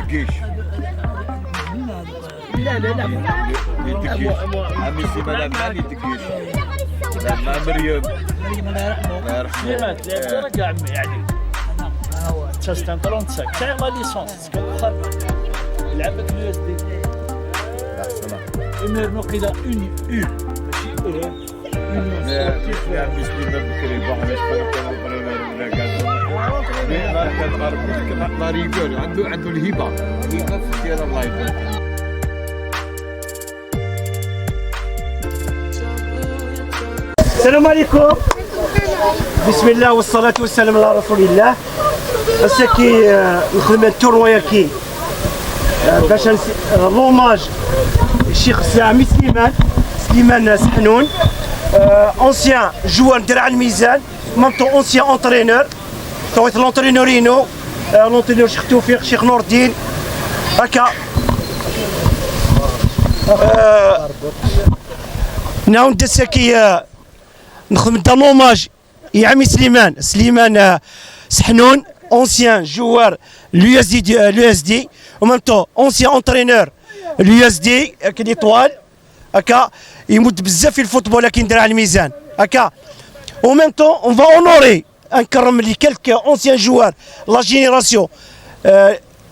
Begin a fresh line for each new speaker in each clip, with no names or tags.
يدقيش.
لا
يدقيش. عمي سليمان ما يدقيش. مع مريم. الله يرحمه.
سليمان رجع عمي يعني. Ça c'est un 35. C'est la licence. لعبت اليو اس دي. يمرنو كذا اون ماشي
يا عمي سليمان بكري بوح باش عنده الهبه في السياره. الله يبارك.
السلام عليكم. بسم الله والصلاة والسلام على رسول الله. السكي نخدم التورنويا كي باش لوماج الشيخ سامي سليمان سحنون، اونسيان جوار درع الميزان، مامتو اونسيان اونترينور، تويت لونترينورينو، لونترينور شيخ توفيق، شيخ نور الدين هكا. نعاود السكي نخدم دا لوماج يا عمي سليمان سحنون، ancien joueur l'USD, en même temps ancien entraîneur l'USD كي طوال هكا يمد بزاف في الفوتبول لكن دار على الميزان هكا. en même temps on va honorer نكرم لي quelques anciens joueurs la génération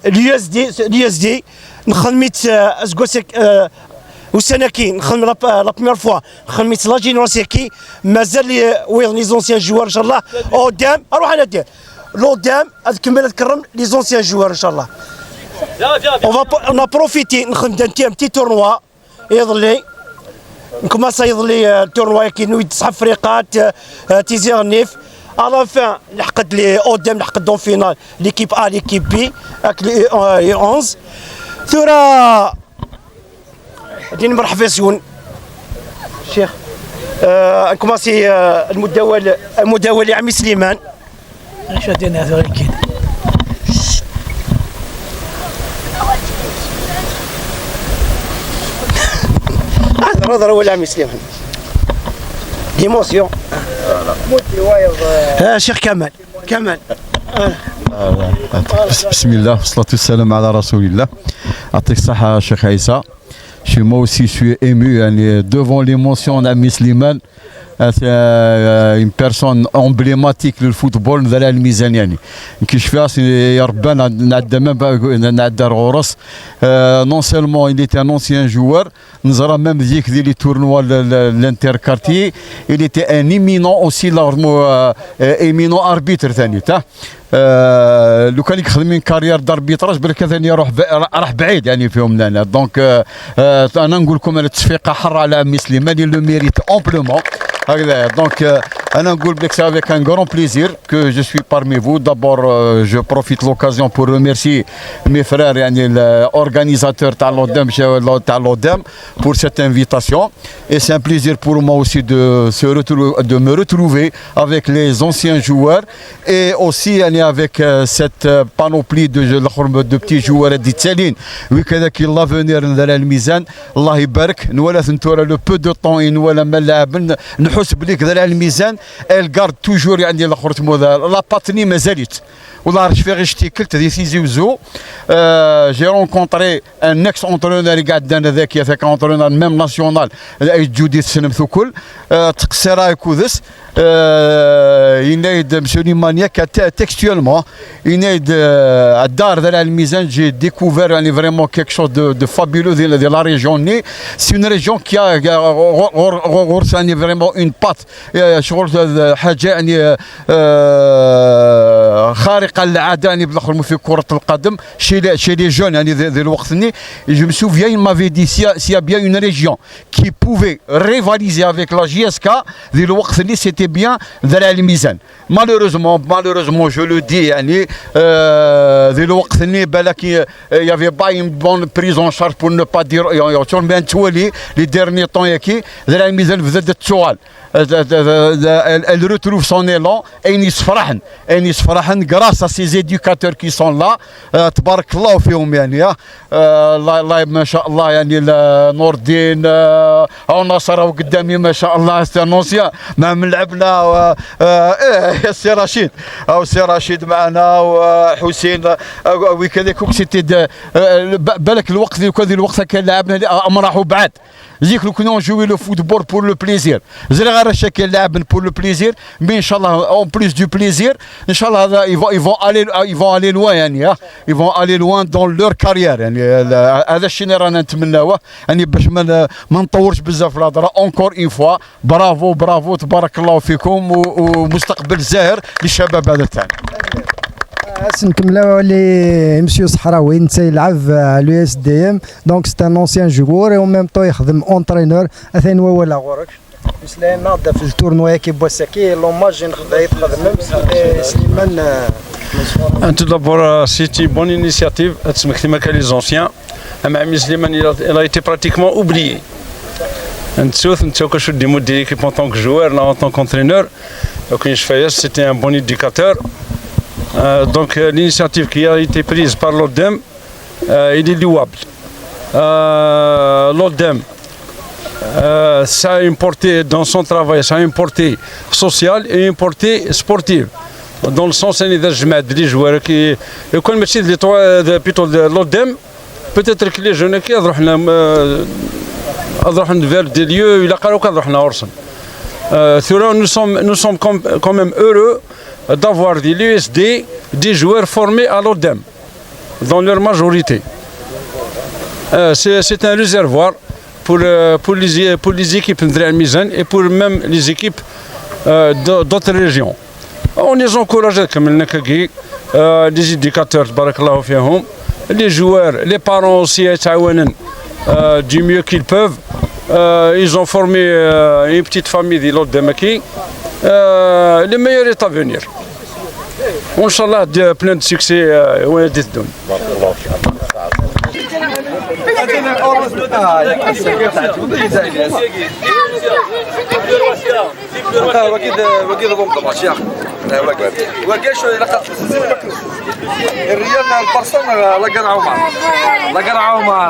l'USD نخدمت اسكوسك وسنه كي نخدم لا بروميير فوا خدمت لا جينيراسيون كي مازال وي لي زونسيان جوار ان شاء الله قدام اروح انا ندير لقدام تكمل تكرم لي زونسيان جوار ان شاء الله. اون بروفيتي نخدم دان تي تورنوا يظلي نكماسا يظلي التورنوا كي نويد 9 فريقات تيزيغ نيف على فان لحقت لي قدام لحقت دون فينال ليكيب ا ليكيب بي اك لي 11 ثورة دين مرحبا شيخ. نكماسي المداول عمي سليمان.
ايش ادينا هذول كده
هذا هو عمي سليمان ديموسيون. شيخ كمال
بسم الله والصلاة والسلام على رسول الله. يعطيك الصحة شيخ عيسى. Moi aussi je suis ému devant l'émotion d'Ami Slimane. C'est une personne emblématique du football dans la الميزان يعني كيش فيها يا ربنا نعدى غورس. Non seulement il était un ancien joueur, نزرا même ديك ديال لي تورنوا الانتركارتي il était un éminent aussi éminent arbitre ثاني تاع لو كان يخدم من كارير داربيتراج بالك ثاني راح بعيد يعني فيهم لنا. دونك انا نقول لكم التصفيقه حره على عمي سليمان لو ميريت امبلومون هكذا. دونك انا نقول بك سي افيك ان غران بليزير كو جو سوي بارمي فو. دابور جو بروفيت لوكازيون بور ريميرسي مي فرير يعني الاورغانيزاتور تاع لودام pour cette invitation et c'est un plaisir pour moi aussi de me retrouver avec les anciens joueurs et aussi avec cette panoplie de petits joueurs ديتالين وكذاك لافونير نذر الميزان. الله يبارك نولا ثنتورا لو بو دو طون نولا ما لاعب نحس بليك ذر الميزان الكارد توجور يعني الاخر تمو لا باتني مازالت والله راش في غير شتيكلت هذه سيزيوزو. جي رونكونطري ان اكس اونترونور قاعد دانا ذاك ذاك اونترونور ميم ناسيونال جودي سنمث كل تقصيرا كودس ينايد مسوني مانياك تكستوالمون ينايد الدار ذا الميزان جي ديكوفير يعني فريمون كيك شوز دو فابيلو ديال لا ريجيون ني سي اون ريجيون كي غورس يعني فريمون اون بات شغل حاجه يعني خارقه للعاده يعني بالاخر في كره القدم شي لي جون يعني ذي الوقت ني جو مي سوفيان مافي دي سي بيان اون ريجيون كي بوفي ريفاليزي افيك لا جي اس كا ذي الوقت ني سيتي بيان ذا الميزان. مالوروزمون جو لو دي يعني ذي الوقت ني بالك يافي با اون بون بريزون شارج بور نو با دير يوتون بان تولي لي ديرني طون ياكي ذا الميزان بزاد السؤال elle retrouve son élan. Enis Farahan, grâce à ces éducateurs qui sont là, تبارك الله فيهم يعني الله ما شاء الله يعني نور الدين او نصر قدامي ما شاء الله استانوسيا مع من لعبنا سي رشيد او سي رشيد معنا وحسين وكذلك سيتي بالك الوقت ذي الوقت كان لعبنا اما راحوا بعد زيك لو كنا نجوي لو فوتبول بور لو بليزير زري غير الشكل لاعب بور لو بليزير مي ان شاء الله اون بليس دو بليزير ان شاء الله هذا ils vont aller loin يعني ils vont aller loin dans leur carrière يعني هذا الشيء اللي رانا نتمناوه يعني باش ما نطورش بزاف الهضره اونكور اون فوا برافو تبارك الله فيكم ومستقبل زاهر للشباب هذا تاعنا.
نكملوا لي مسيو صحراوي انت يلعب على اس دي ام دونك سي ان انسيان جوور اي ميم طو يخدم اونترينور اثين ولا غورك مثل ناض في التورنوا كي بوساكي لوماج نخدم يتخدم سليمان.
Tout d'abord, c'est une bonne initiative. Les anciens, il a été pratiquement oublié. Je des mots de l'équipe en tant que joueur, là, en tant qu'entraîneur. Donc, c'était un bon éducateur. Donc, l'initiative qui a été prise par l'ODEM, il est louable. L'ODEM, ça a une portée dans son travail, ça a une portée sociale et une portée sportive. Dans le sens où les joueurs qui يكون ماشي plutôt de l'ODEM, peut-être que les jeunes qui يروحوا vers des lieux إلا قالوا يروحوا أورسن. Nous sommes quand même heureux d'avoir des l'USD, des joueurs formés à l'ODEM dans leur majorité. C'est un réservoir pour les équipes de Real Mizan et pour même les équipes d'autres régions. On les encourage comme les éducateurs, les joueurs, les parents aussi du mieux qu'ils peuvent. Ils ont formé une petite famille de l'autre de Maki. Le meilleur est à venir. Inch'Allah, plein de succès.
الريال البرسون لقى عمر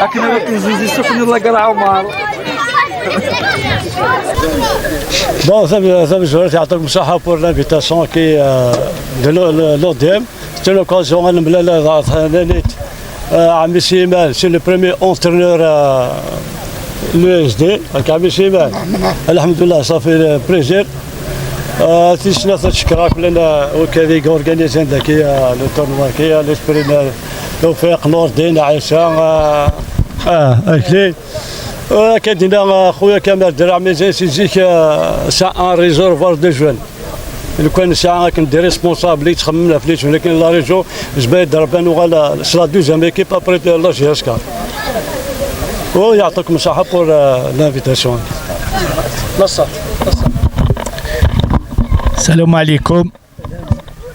لكن زيزي سخن لقى عمر.
Bon, ça يعطيك مساحة pour l'invitation qui de l'ODM. C'est l'occasion de Ami Siman, c'est le premier entraîneur l'USD. Ami Siman, alhamdoulilah, ça fait plaisir. تيشنا تشكرك لنا وكذلك اورغانيزين ذاك لو تورنوا كي ليسبرين توفيق نور الدين عيسى اكيد كايننا خويا كمال درع ميزان سيزيك سا ان ريزورفوار دو جوان لو كان ساعه كندير ريسبونسابل تخممنا في ليش ولكن لا ريجون جبايد ضربان وغالا سلا دوزيام ايكيب ابري لا جي اس كار ويعطيكم الصحه بور لانفيتاسيون. نصر السلام عليكم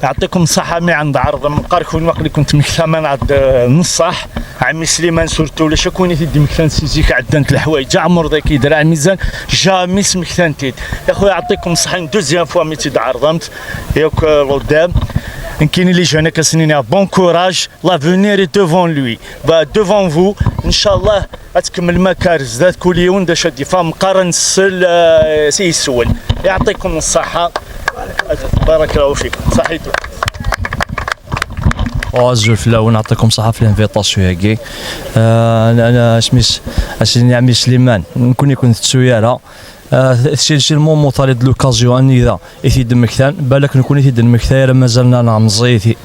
يعطيكم الصحة مي عند عرض مقاركون وقت اللي كنت مكثمان عند نصح عمي سليمان سورتو ولا شكوني تيدي مكثان سيزيك عدنت الحوايج عمر ذاك يدرع الميزان جامي مكثان تيد يا خويا يعطيكم الصحة دوزيام فوا مي تيد عرضمت ياك لقدام كاين اللي جانا كسنينا بون كوراج لافونير اي دوفون لوي دوفون فو ان شاء الله غتكمل مكارز ذات كل يوم دا شادي فا مقارن سي السول يعطيكم الصحة بارك الله فيكم صحيتو.
وازول في الاول نعطيكم صحه في الانفيطاسيون هاكي انا سميس اسني عمي سليمان نكون يكون تسوياله شي المومو طالد لوكازيون اني ذا يثيد مكثان بالك نكون يثيد المكثان مازالنا نعمزيتي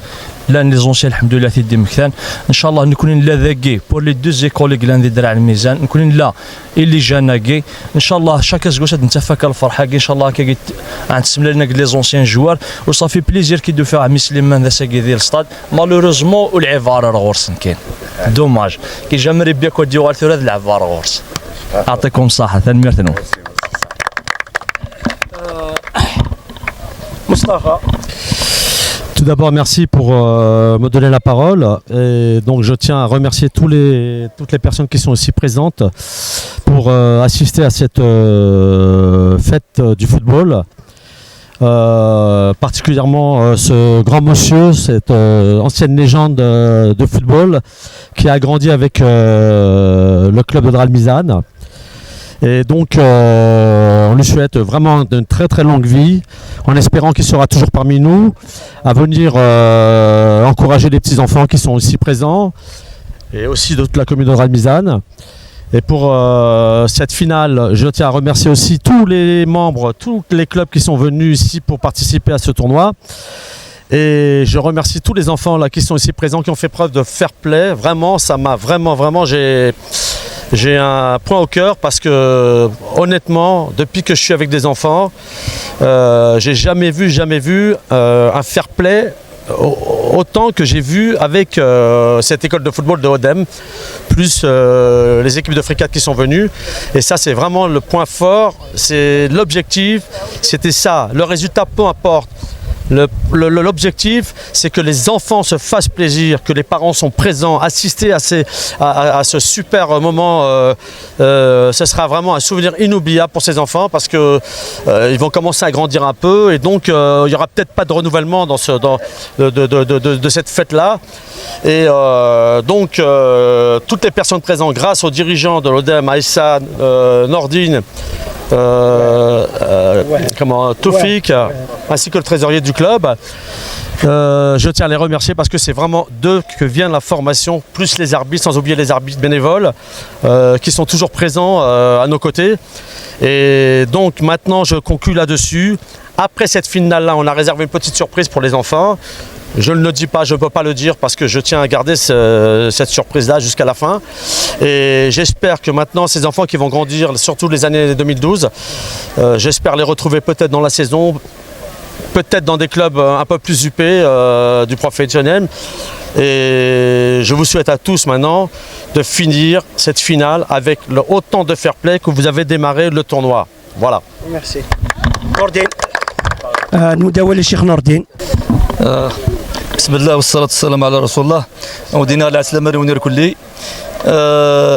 لان لي زونسيون الحمد لله تيدي مكثان ان شاء الله نكون لا ذاكي بور لي دو زيكول كي لاندي درع الميزان نكون لا اللي جانا كي ان شاء الله شاكا زكوس نتفك الفرحه كي ان شاء الله كي غنتسم لنا لي زونسيون جوار وصافي بليزير كي دو فيها عمي سليمان ذا ساكي ديال الستاد مالوروزمون والعفار غورسن كاين دوماج كي جا مريبيا كو ديوال ثلاث هاد العفار غورس. يعطيكم الصحه ثاني ميرتنو
مصطفى.
Tout d'abord, merci pour me donner la parole. Et donc, je tiens à remercier toutes les personnes qui sont ici présentes pour assister à cette fête du football particulièrement ce grand monsieur, cette ancienne légende de football qui a grandi avec le club de Dralmizan. Et donc on lui souhaite vraiment une très très longue vie, en espérant qu'il sera toujours parmi nous, à venir encourager les petits-enfants qui sont aussi présents, et aussi de toute la commune de Dralmizan. Et pour cette finale, je tiens à remercier aussi tous les membres, tous les clubs qui sont venus ici pour participer à ce tournoi. Et je remercie tous les enfants là qui sont ici présents, qui ont fait preuve de fair play. Vraiment, ça m'a vraiment, j'ai un point au cœur, parce que honnêtement, depuis que je suis avec des enfants, j'ai jamais vu un fair play autant que j'ai vu avec cette école de football de Odem, plus les équipes de Fricat qui sont venues. Et ça, c'est vraiment le point fort, c'est l'objectif, c'était ça. Le résultat, peu importe. L'objectif, c'est que les enfants se fassent plaisir, que les parents sont présents, assister à ce super moment. Ce sera vraiment un souvenir inoubliable pour ces enfants, parce que ils vont commencer à grandir un peu, et donc il n'y aura peut-être pas de renouvellement de cette fête-là. Et donc toutes les personnes présentes, grâce aux dirigeants de l'ODEM, Aïssan, Nordine, Toufik, ainsi que le trésorier du club, je tiens à les remercier, parce que c'est vraiment d'eux que vient la formation, plus les arbitres, sans oublier les arbitres bénévoles qui sont toujours présents à nos côtés. Et donc maintenant je conclue là-dessus. Après cette finale-là, on a réservé une petite surprise pour les enfants. Je ne le dis pas, je ne peux pas le dire, parce que je tiens à garder cette surprise-là jusqu'à la fin. Et j'espère que maintenant, ces enfants qui vont grandir, surtout les années 2012, j'espère les retrouver peut-être dans la saison, peut-être dans des clubs un peu plus huppés du professionnel. Et je vous souhaite à tous maintenant de finir cette finale avec autant de fair play que vous avez démarré le tournoi. Voilà.
Merci. Nordine. المداول الشيخ نوردين.
بسم الله والصلاة والسلام على رسول الله. ودينا على السلامة ونير كلي.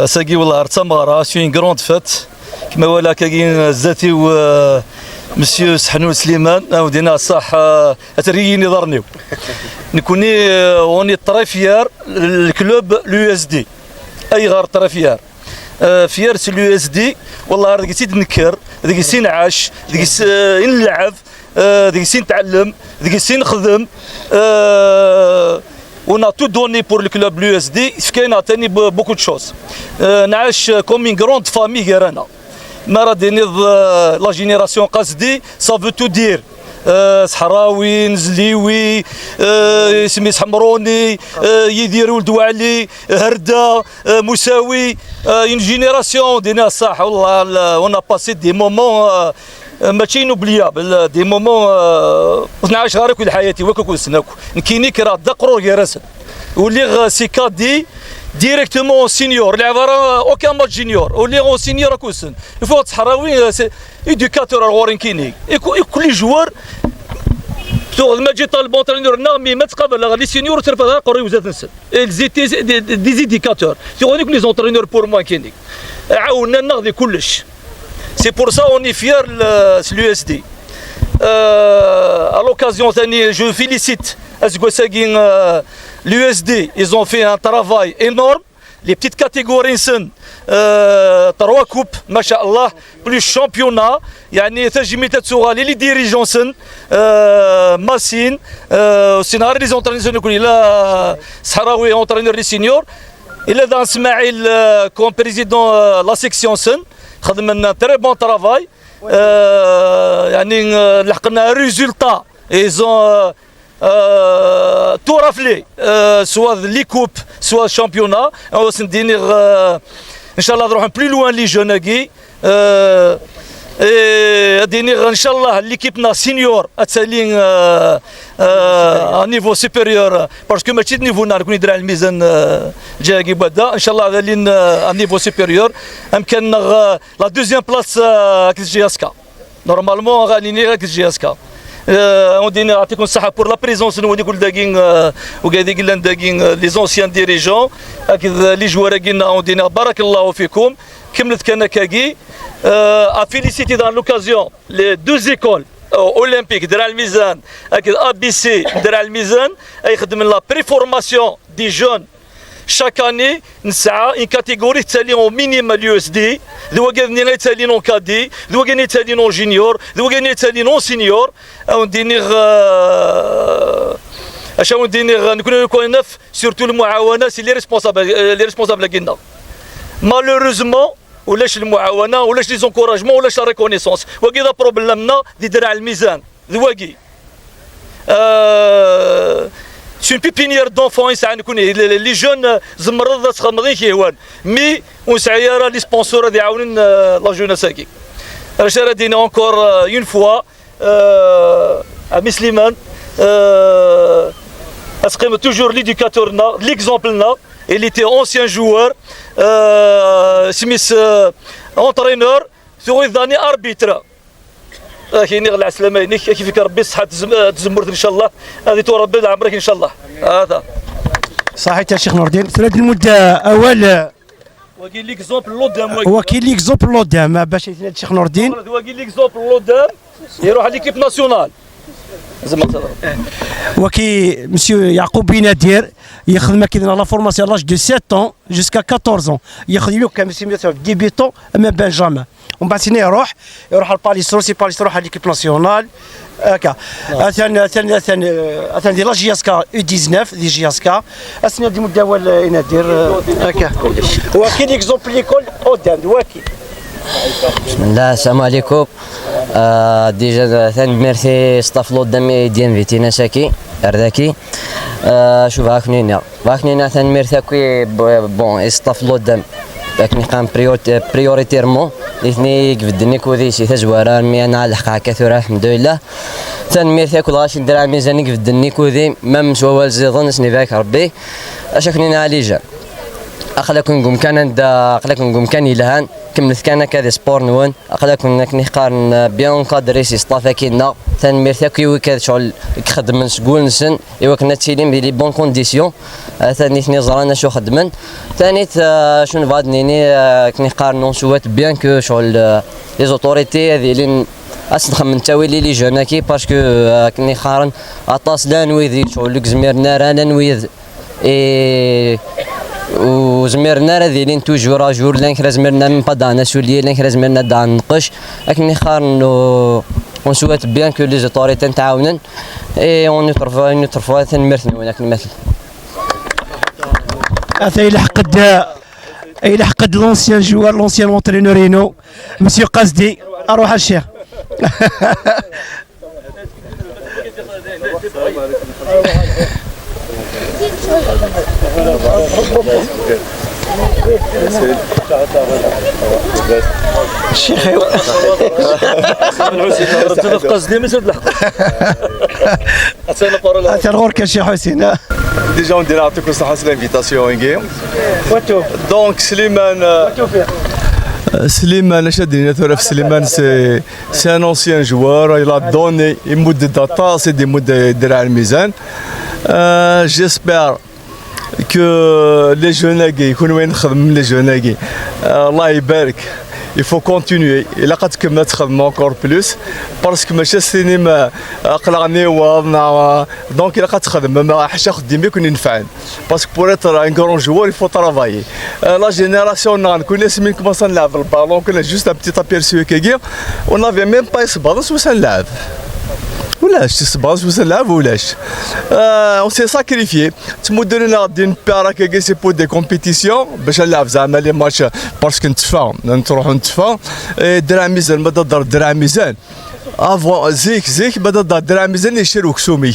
ساقي والله ارتمارا سوين كروند فات كما ولا كاين زاتي و مسيو سحنون سليمان ودينا صح اتريني ضرنيو. نكوني اوني طريفيار الكلوب لو اس دي. اي غير طريفيار. فيار سي لو اس دي والله هذاك سيد نكر هذاك سي نعاش هذاك نلعب هذاك سي نتعلم هذاك سي نخدم on a tout donné pour le club l'USD ce qui a tenu beaucoup de choses نعاش comme une grande famille رانا ما راه la génération قصدي ça veut tout dire صحراوي نزليوي سميت حمروني يدير ولد وعلي هرده مساوي une génération دينا صح والله on a passé des moments ماشي نوبليابل دي مومون نعيش غير كل حياتي وكل سناكو نكيني كرا دقرور يرسل واللي سي كادي ديريكتومون سينيور لعب اوكان ماتش جونيور واللي اون سينيور كوسن يفوت صحراوي ايديكاتور غورين كيني كل جوار ما جي طالب اونترينور نامي ما تقابل لي سينيور ترفع قري وزاد نسل زيتي دي زيديكاتور تيغوني كل لي زونترينور بور موا كيني عاونا ناخذ كلش. C'est pour ça qu'on est fiers de l'USD. À l'occasion, je félicite l'USD. Ils ont fait un travail énorme. Les petites catégories sont 3 coupes, machallah, plus championnat. يعني تجميع تسوغالي les dirigeants sont Massine, سيناري les entraîneurs كل لا صحراوي entraîneur les seniors. Il est dans Ismaïl comme président la section سن. خدم لنا تري بون ترافاي يعني لحقنا ريزولتا ايزون تو رافلي سوا لي كوب سوا الشامبيونا سنديني ان شاء الله نروح بلي لوان لي جوناكي ديني ان شاء الله ليكيبنا سينيور اتسالين ا نيفو سوبيريور باسكو ماشي نيفو نار كون يدير على الميزان جاكي بدا ان شاء الله غاديين ا نيفو سوبيريور امكن لا دوزيام بلاص كتجي اسكا نورمالمون غادي كتجي اسكا ودينا يعطيكم الصحه بور لا بريزونس نولي نقول داكين وقاعدين قلنا داكين لي زونسيان ديريجون هكذا لي جوار قلنا ودينا بارك الله فيكم كملت كان كاكي à féliciter dans l'occasion les 2 écoles اولمبيك درع الميزان هكذا ا بي سي درع الميزان يخدم لا بريفورماسيون دي جون chaque année نسعى ان كاتيجوري تالي مينيمال اليو اس دي ذو كاني تالي نون كادي ذو كاني تالي نون جونيور ذو كاني تالي نون سينيور او ندينيغ اش ندينيغ نكون نف سورتو المعاونه سي لي ريسبونسابل كينا مالوروزمون ولاش المعاونه ولاش لي زونكوراجمون ولاش لا ريكونيسونس وكذا بروبلمنا دي درع الميزان ذواكي سي اون بيبينيير دونفون يسعى نكون لي جون زمرض تخمضين كيهوان مي ونسعى راه لي سبونسور غادي يعاونون لا جوناس هاكي راه دينا اونكور اون فوا عمي سليمان اسقيم توجور ليديكاتورنا ليكزومبلنا il était ancien joueur سميس اونترينور ثم ثاني اربيتر كاين غير العسلامه هنيك كيفك ربي الصحه تزمرت ان شاء الله هذه تربي عمرك ان شاء الله هذا
صحيح يا شيخ نور الدين في هذه المده اول
وكاين ليكزومبل لودام
وكاين ليكزومبل لودام باش يثني الشيخ نور الدين
وكاين ليكزومبل لودام يروح على ليكيب ناسيونال
وكي مسيو يعقوب بنادير يخدم كيدنا لا فورماسيون لاج دو 7 ans jusqu'à 14 ans يخدم كمسيو ديبيتون اما بنجامين ومن بعد سنه يروح على الباليسترو سي باليسترو على ليكيب ناسيونال هكا ثاني لا جي اس كا يو 19 دي جي اس كا السنه دي مداول ينادير هكا وكاين اكزومبل ليكول قدام واكي
بسم الله السلام عليكم ديجا ثاني ميرسي ستاف لودامي ديال فيتينا ساكي ارداكي شوف هاكنينا ثاني ميرثاكي بون ستاف لودام لكن قام بريوريتيرمون الاثنين قفدني كودي شي تزوارا مي انا لحقها كثيرا الحمد لله ثاني ميرثاك غاشي ندير ميزاني قفدني كودي مام سوال زيدون سني باك ربي اشكنينا عليجا اخلاكم قم كان يلهان كملت كان كذا سبور نون اخلاكم نقارن بيان كادري سي ستافا كينا ثاني ميرثاكي وكذا شغل خدم نسقول نسن ايوا كنا تسيلين بلي بون كونديسيون ثاني ثني زرانا شو خدمن ثاني شنو فادنيني كنقارنو سوات بيان كو شغل لي زوتوريتي هذه اللي نخمم تاويلي لي جوناكي باسكو كني خارن اطاس لا نويذ شغل زميرنا رانا نويذ وزميرنا راه دايرين توجور جور لان كرا زميرنا من بدانا سوليه لان كرا زميرنا دا نقش لكن خارنو ونسوات بيان كو لي زوتوريتي نتعاونن اي اون نترفوا ثاني ولكن المثل
هذا يلحق لونسيان جوار لونسيان اونترينورينو مسيو قصدي اروح الشيخ الشيخ
قصدي ما زاد الحق
غورك الشيخ حسين
Déjà, on dirait à tout ça, c'est l'invitation en game. Donc, Slimane, c'est un ancien joueur. Il a donné une mode de data, c'est des modes de la Mizan. J'espère que les jeunes, les jeunes, Allah يبارك. Il faut continuer. Il a qu'à mettre encore plus parce que monsieur cinéma قلعني وضنا donc il a qu'à faire ما حش خدمي كون ينفعن parce que pour être un grand joueur il faut travailler. La génération نحن كنا سمين كما نلعب البالون كنا juste un petit aperçu كي on n'avait même pas espace où نلعب ولاش تسباز وسنلعب ولاش on s'est sacrifié تمدنا دين بارا كي سي بو دي كومبيتيسيون باش نلعب زعما لي ماتش باسكو نتفا نروحو نتفا درع ميزان بدا دار درع ميزان افون زيك بدا دار درع ميزان يشرو كسومي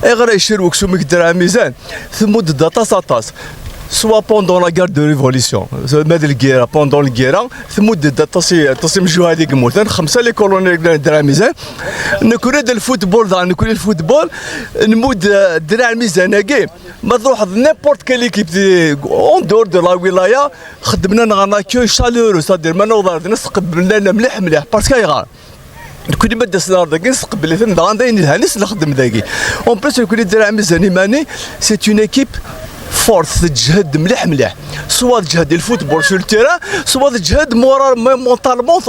غير يشرو كسومي درع ميزان ثم داتا ساطاس soit pendant la guerre de révolution, pendant la guerre, تصيم جهادي كموتان خمسة لي كولونيل درع ميزان نكون الفوتبول نكون الفوتبول نمود درع ميزان كي ما تروح نيبورت كال ايكيب اون دور دو لا ولايه خدمنا نغانا كو شالورو صادير ما نوضر نستقبلنا مليح باسكو يغار كل ما داس النهار داكي نستقبل ثم داين الهانيس نخدم داكي اون بليس نكون درع ميزان ماني سي اون ايكيب فورس تجهد مليح مليح، سوا تجهد الفوتبول سو التيران سوا تجهد مورا مونطالمون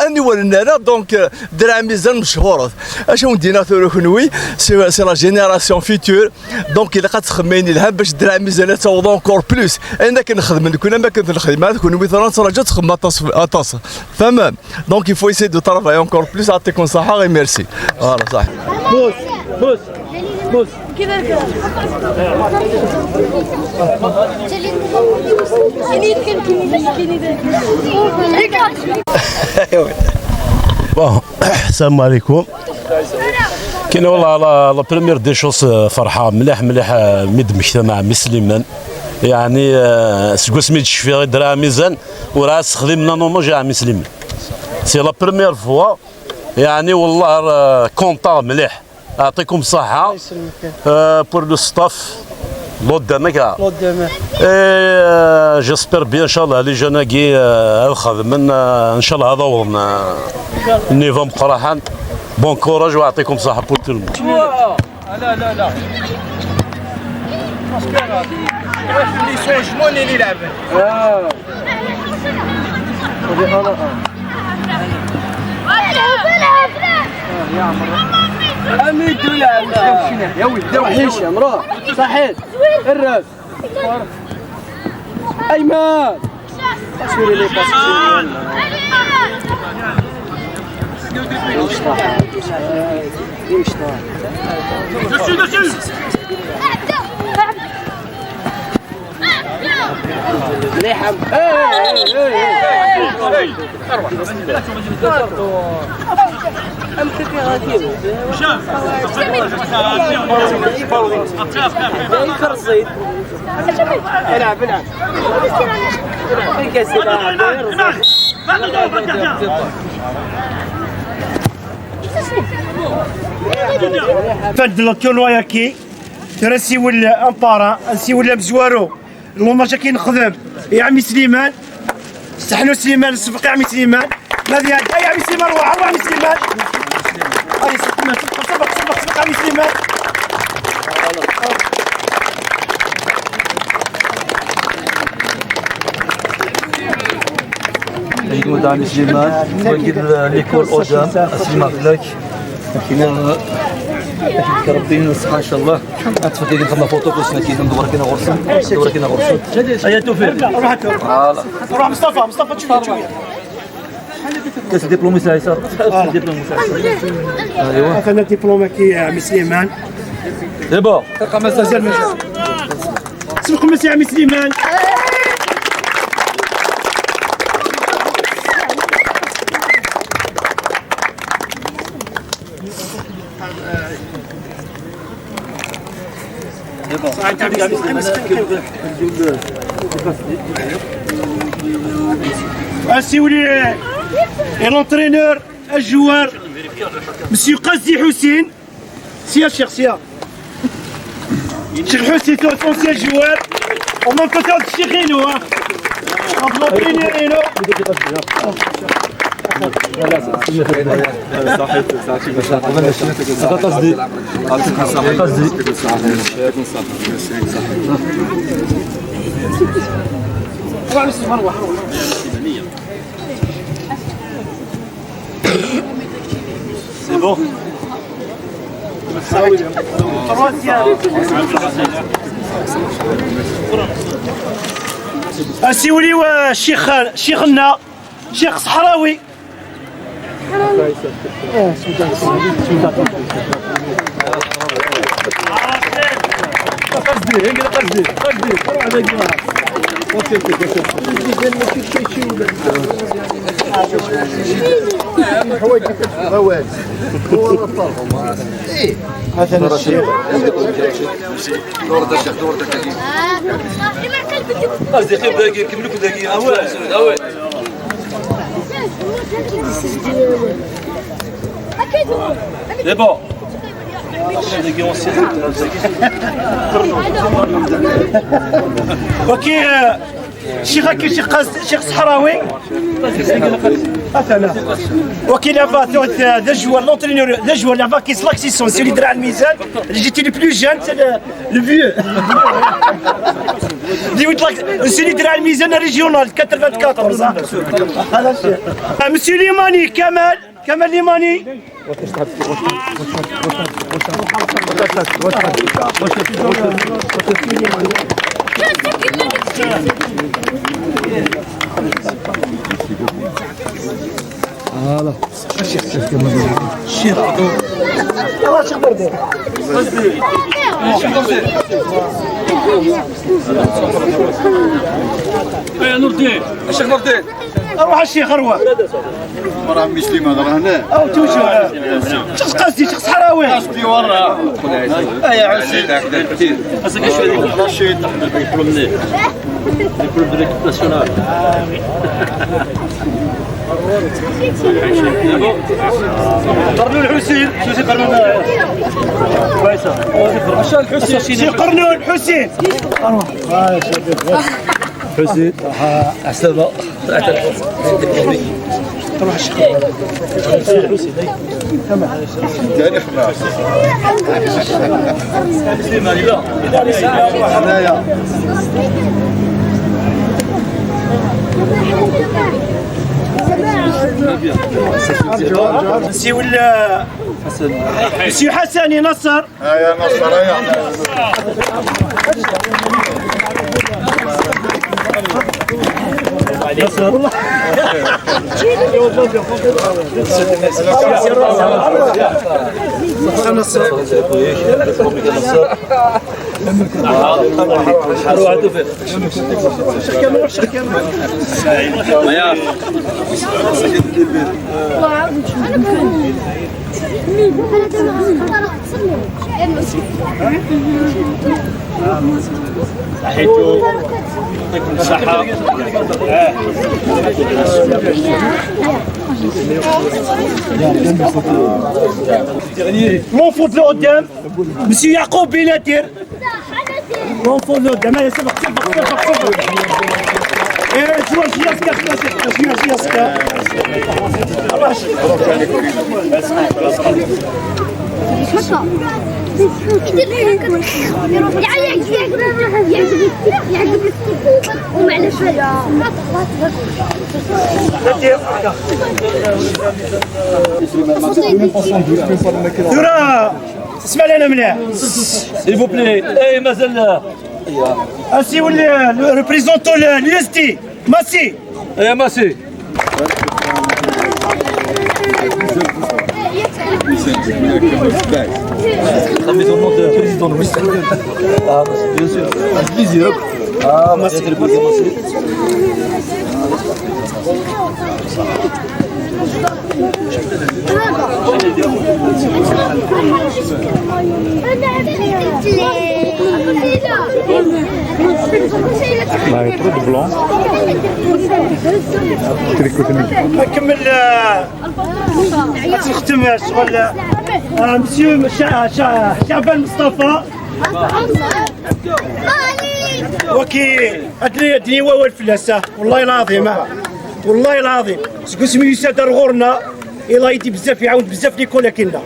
اني ولا دونك درع ميزان مشهور. اش ندينا ثورو سي لا جينيراسيون فيتور، دونك الا كتخميني لها باش درع ميزان تعوض اونكور بلوس. انا كنخدم كنا ما كنت الخدمه كون مثلا تراجع تخدم اطاس تمام. دونك يفو يسي دو ترافاي اونكور بلوس. يعطيكم الصحه غير ميرسي. فوالا صح.
بوس
كذا
بون السلام عليكم.
كاين والله لا بريمير دي شوز فرحه مليح ميد مجتمع مسلمان يعني سكو سميت شفي درا ميزان وراه خدمنا نوموجا مسلمين سي لا بريمير فوا يعني والله كونطا مليح. يعطيكم الصحة بور لو ستاف لودامك جيسبر بيان ان شاء الله لي جوناكي الخدم ان شاء الله هذا هو النيفو مقرحان. بون كوراج ويعطيكم الصحة بور تو الموند.
لا شمون اللي يلعب يا عمرو اميد ولا يا ولد وحيش يا مراه صحيت الراس ايمن سيري لي باس مليحه
فند التورنوا ياكي ترسي ولا امبارا نسي ولا مزوارو الماتش كي نخدم يا عمي سليمان استحنوا سليمان الصفق يا عمي سليمان ماذا يا عمي سليمان روح عمي سليمان هاي سبق عمي سليمان
يقول عمي سليمان ويجد ليكول قدام اسمع لك كاين ربي الصحة ان شاء الله. تفضلي نخدم فوتو كلشنا كاين دورة كاين غرسن هيا توفيق
روح مصطفى تشوف شويه
كاس دبلومي سايسر دبلومي سايسر
ايوا انا دبلومي كي عمي سليمان
دابا
تلقى مازال سبق مسي عمي سليمان اسيولي l'entraîneur الجوار مسيو قاسي حسين سيا الشيخ سيا الشيخ حسين اونسيان جوار ومن كتر الشيخ اينو l'entraîneur اينو
C'est bon.
اسيولي شيخنا شيخ صحراوي هذا الشيخ
دور الشيخ اصدقائي باقي كملوا باقي دابا
اوكي شيخ صحراوي اوكي لابا دا جوار لونترينور دا جوار لابا كي سلاكسيسون سي اللي درع الميزان اللي جيتي لو بلو جان سي لو فيو نسيني درع الميزان ريجيونال 94 هذا الشيء. مسيو ليماني كمال ليماني.
فوالا
الشيخ الله شيخ بردي
يا نور الدين الشيخ نور الدين
اروح الشيخ اروح
مرة مسلمة راه هنا
او توجه شخص قصدي شخص حراوي
قصدي ورا
يا عسير كثير اسك شويه ديك الرشيد يقولوا منين يقولوا بريكيب ناسيونال
قرنون الحسين شو سي قرنون كويسه الحسين قرنون الحسين
حسين حسابه
تروح الشيخ
ثاني خلاص
هنايا مسيو مسيو حسني نصر
يا نصر يا
لونفوت لقدام مسيو يعقوب بيناتير لونفوت لقدام هيا سبق شوي ياسكا شوي ياسكا دورا اسمع لنا مليح
سيل فو بلي اي مازال
اسي ولا ريبريزونتون لو اس دي ماسي
يا ماسي خميت النوم دو بريزيدون بيان سور بليزير ماسي
نكمل نختم شغل مسيو شعبان مصطفى وكي ادني واو الفلاسه والله العظيم والله العظيم شكون سميو يسادر غورنا إلا يدي بزاف يعاود بزاف لي كولا كنا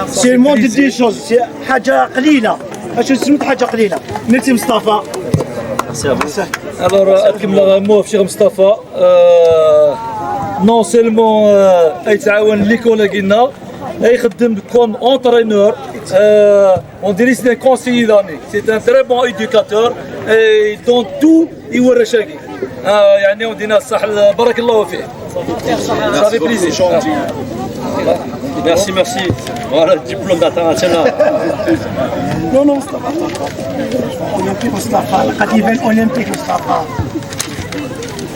سي الموند دي شوز حاجه قليله اش سميت حاجه قليله ميرسي مصطفى
الوغ نكمل مو في شيخ مصطفى نون سيلمون يتعاون لي كولاكينا يخدم كوم اونترينور اون ديري سي كونسيي داني سي ان تري بون ايديوكاتور اي دون تو يوري شاكي يعني ودينا الصح بارك الله فيه صافي بليزير ميرسي ميرسي فوالا الدبلوم انترناسيونال
نو نو مصطفى اولمبيك مصطفى القديمان اولمبيك مصطفى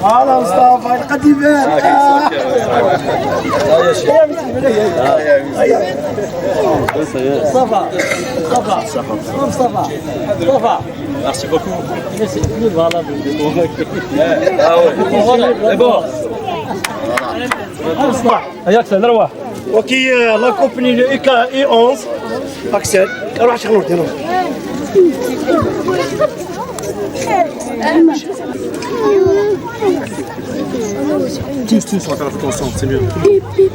فوالا مصطفى القديمان مصطفى مصطفى
Merci beaucoup.
Voilà.
Ah ouais. C'est bon.
Axel, روح. وكي لا كومباني لو اي 11 اكسل روح شغل ديرو.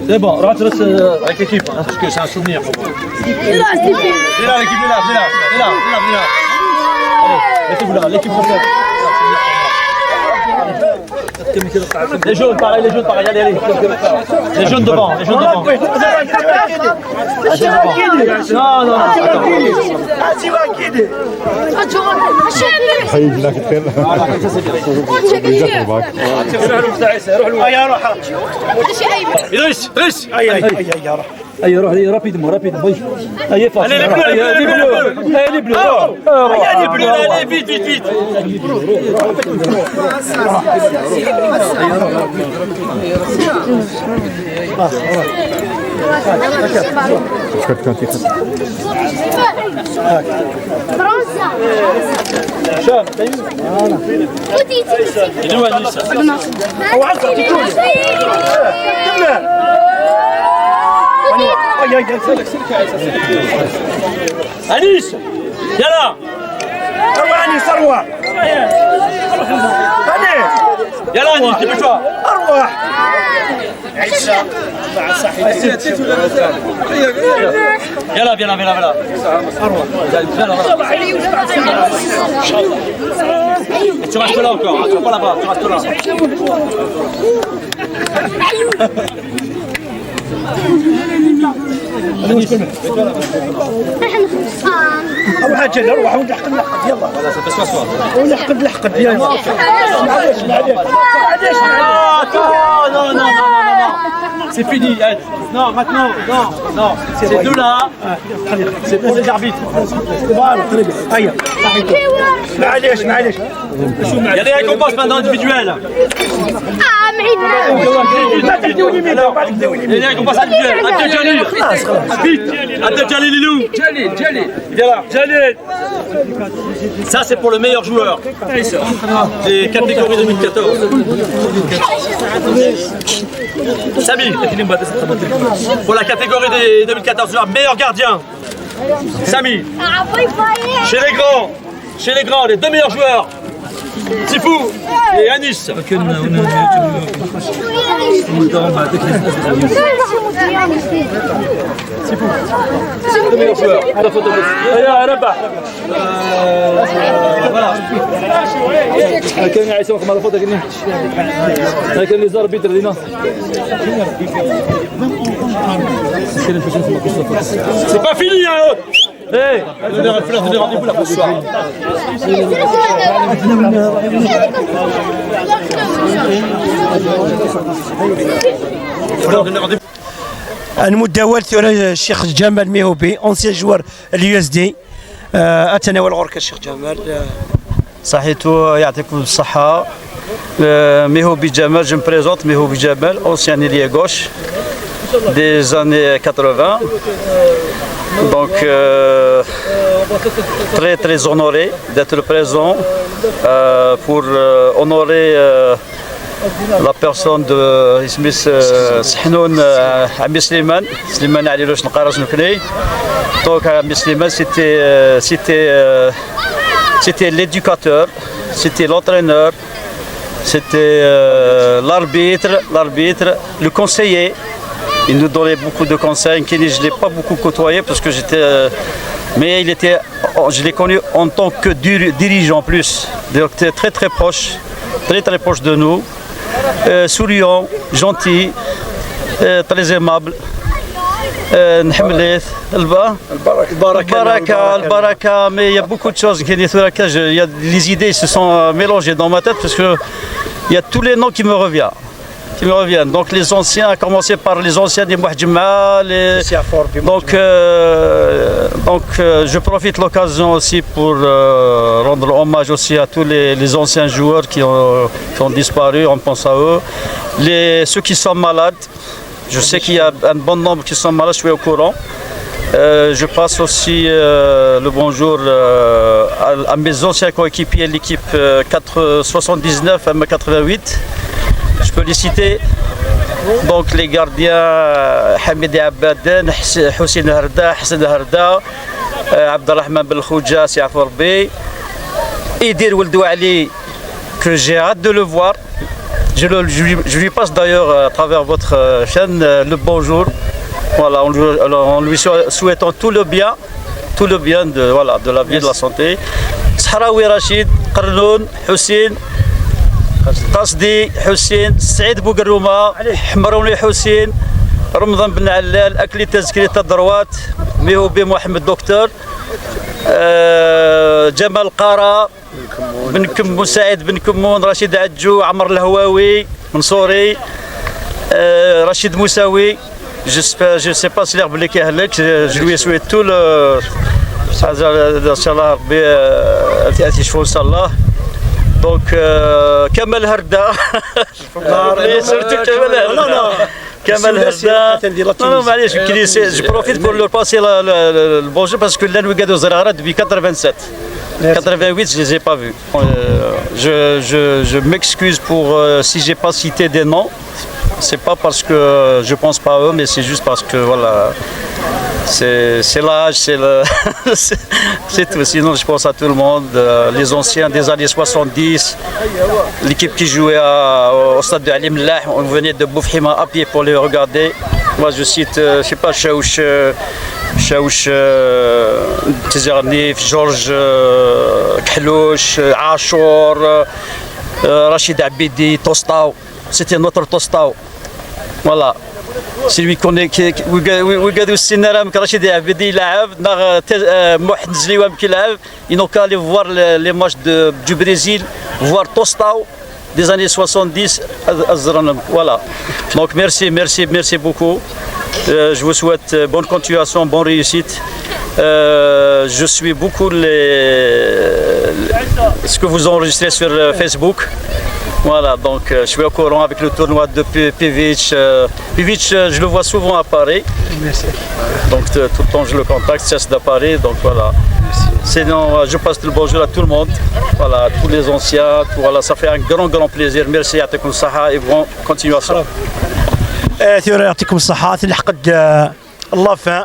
C'est bon, rentre avec l'équipe, parce que c'est un souvenir pour moi. Viens là, l'équipe, viens là. Mettez-vous là, l'équipe française. Les jaunes, pareil, allez, allez. Les jaunes devant, les jaunes devant. Non, non, اي روح رابيدمون رابيدمون اي فاصل لي بلو allez vite vite vite شاف انيس يلا
اروح انيس اروح
يلا انيس ديبشوا
اروح
يلا فيلا اروح tu restes là encore, tu vas pas là-bas, tu restes là.
اروح اجل اروح ونلحق يلا ونلحق يلا معليش
c'est fini. Non, maintenant, non. Ces deux-là, c'est pour les arbitres.
معليش
Il y a des récompenses maintenant individuelles. Il y a des récompenses individuelles. Abdel Jalil Lilou. Jalil. Viens là. Jalil. Ça, c'est pour le meilleur joueur des catégories 2014. Samy. Pour la catégorie des 2014 joueurs, meilleur gardien. Samy. Chez les grands, les deux meilleurs joueurs. Tifou et Anis. C'est le meilleur joueur. Voilà. C'est pas fini, hein. Hey, donnez rendez-vous là pour ce soir.
المداول الشيخ جمال ميهوبي اونسيان جوار اليو اس دي اتناول غورك الشيخ جمال.
صحيتو يعطيكم الصحة. Mehoubi Jamal, je me présente, Mehoubi Jamal, ancien ailier gauche des années 80. Donc très honoré d'être présent pour honorer la personne de Ismis Sahnoun Ami Slimane Ali Loch Nqaraz Nukni. Donc Ami Slimane c'était l'éducateur, c'était l'entraîneur, c'était l'arbitre, le conseiller. Il nous donnait beaucoup de conseils. Je ne l'ai pas beaucoup côtoyé parce que mais je l'ai connu en tant que dirigeant plus. Donc très proche, très proche de nous. Souriant, gentil, très aimable. Baraka, mais il y a beaucoup de choses. Il y a les idées se sont mélangées dans ma tête parce que il y a tous les noms qui me reviennent. Donc les anciens, à commencer par les anciens des Mouhdjima. Donc je profite de l'occasion aussi pour rendre hommage aussi à tous les anciens joueurs qui ont disparu, on pense à eux. Ceux qui sont malades, je sais qu'il y a un bon nombre qui sont malades, je suis au courant. Je passe aussi le bonjour à mes anciens coéquipiers, l'équipe 79 M88. Je peux les citer. Donc les gardiens Hamidi Abaden, Houssine Harda, Hassan Harda, Abdelrahman Belkhouja, Siafour Bey, Idir Ouldou Ali, que j'ai hâte de le voir. Je lui passe d'ailleurs à travers votre chaîne le bonjour. Voilà, en lui souhaitant tout le bien de la vie, de la santé. صحراوي رشيد، قرنون، حسين، قصدي حسين، سعيد بوقرومه، حمروني حسين، رمضان بن علال، اكلي تزكري الدروات، ميهو بي محمد دكتور، جمال قارة، بن كمون، سعيد بن كمون، رشيد عجو، عمر الهواوي، منصوري، رشيد موساوي. Je sais pas si l'herbe est كيهلك. Je lui souhaite tout le ان شاء الله ربي يشفو ان شاء الله. Donc كمال هرده كمال هرده. Non معليش je profite pour leur passer le bonjour parce que là nous قاعدين زرارة depuis 87. 88 je les ai pas vus. Je m'excuse pour si j'ai pas cité des noms. C'est pas parce que je pense pas à eux, mais c'est juste parce que voilà, c'est l'âge, c'est tout. Sinon, je pense à tout le monde, les anciens des années 70, l'équipe qui jouait au stade de Ali Mlah, on venait de Boufhima à pied pour les regarder. Moi, je cite, je sais pas, Chaouch, Tizarnif, Georges Khlouch, Achour, Rachid Abidi, Tostao. C'était notre Tostao. Voilà. C'est lui qu'on est. وقعدوا السنة رشيد عبيدي يلعب محمد زليوام كيلعب. Ils n'ont qu'à aller voir les matchs du Brésil, voir Tostao des années 70 à Zranam. Voilà. Donc merci beaucoup. Je vous souhaite bonne continuation, bonne réussite. Je suis beaucoup ce que vous enregistrez sur Facebook. Voilà, donc je suis au courant avec le tournoi de Pivic. Pivic, je le vois souvent à Paris.
Merci.
Donc tout le temps je le contacte, c'est de Paris, donc voilà. Sinon, je passe le bonjour à tout le monde, voilà, tous les anciens, voilà, ça fait un grand plaisir. Merci à tous et bonne continuation.
ثورة يعطيكم الصحة تلحقت لافان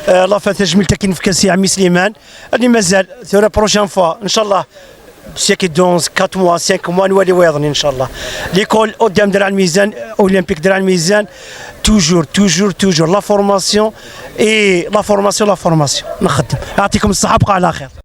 لافان تجميل تكين في كاس عمي سليمان اللي مازال ثورة بروشان فوا ان شاء الله سيكي دونز 4 mois 5 mois نولي ويضني ان شاء الله ليكول قدام درع الميزان اولمبيك درع الميزان توجور لا فورماسيون اي لا فورماسيون نخدم يعطيكم الصحة بقى على خير.